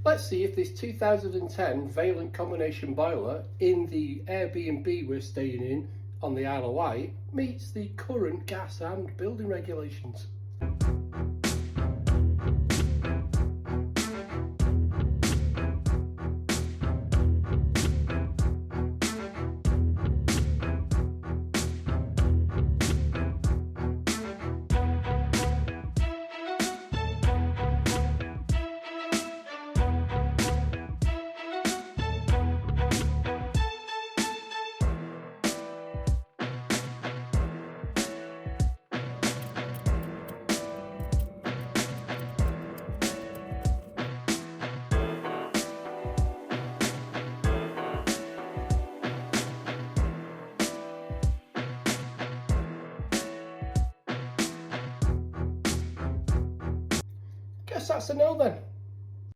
Let's see if this 2010 Valent combination boiler in the Airbnb we're staying in on the Isle of Wight meets the current gas and building regulations. Guess that's a no then.